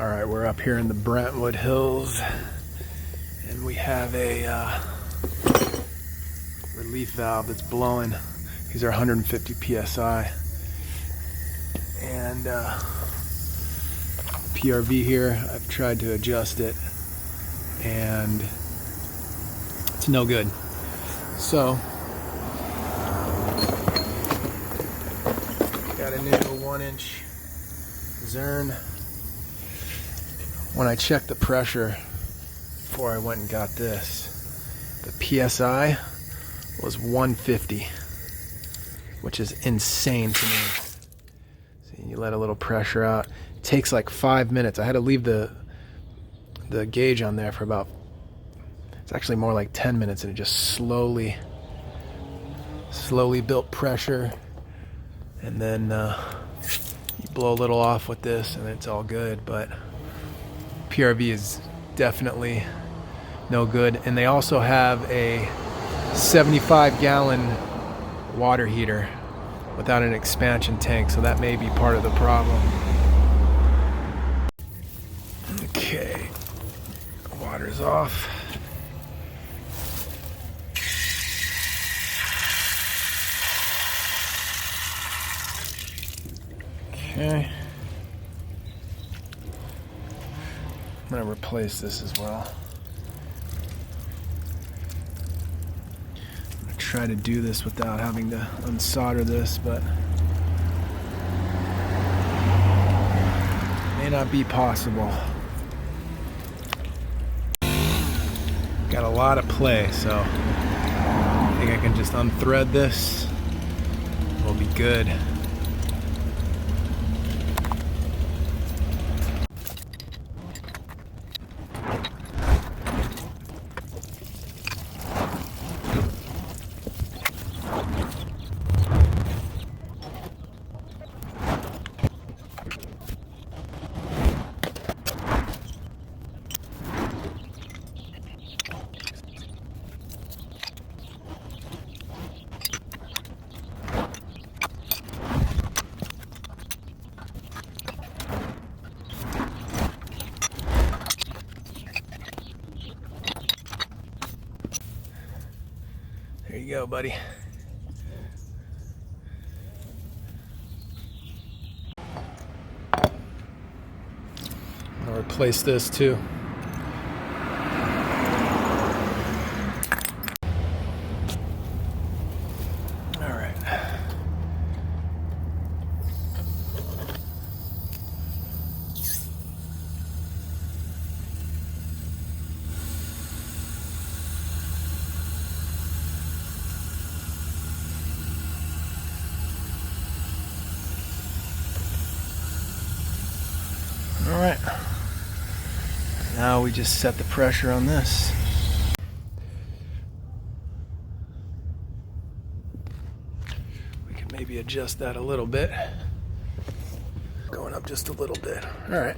Alright, we're up here in the Brentwood Hills and we have a relief valve that's blowing. These are 150 PSI. And PRV here, I've tried to adjust it and it's no good. So, got a new 1-inch Zern. When I checked the pressure before I went and got this, the PSI was 150, which is insane to me. See, you let a little pressure out. It takes like 5 minutes. I had to leave the gauge on there for about, it's actually more like 10 minutes, and it just slowly built pressure. And then you blow a little off with this and it's all good, but PRV is definitely no good. And they also have a 75-gallon water heater without an expansion tank, so that may be part of the problem. Okay, water's off. Okay, I'm going to replace this as well. I'm going to try to do this without having to unsolder this, but may not be possible. Got a lot of play, so I think I can just unthread this. We'll be good. There you go, buddy. I'll replace this too. All right. All right, now we just set the pressure on this. We can maybe adjust that a little bit. Going up just a little bit. All right.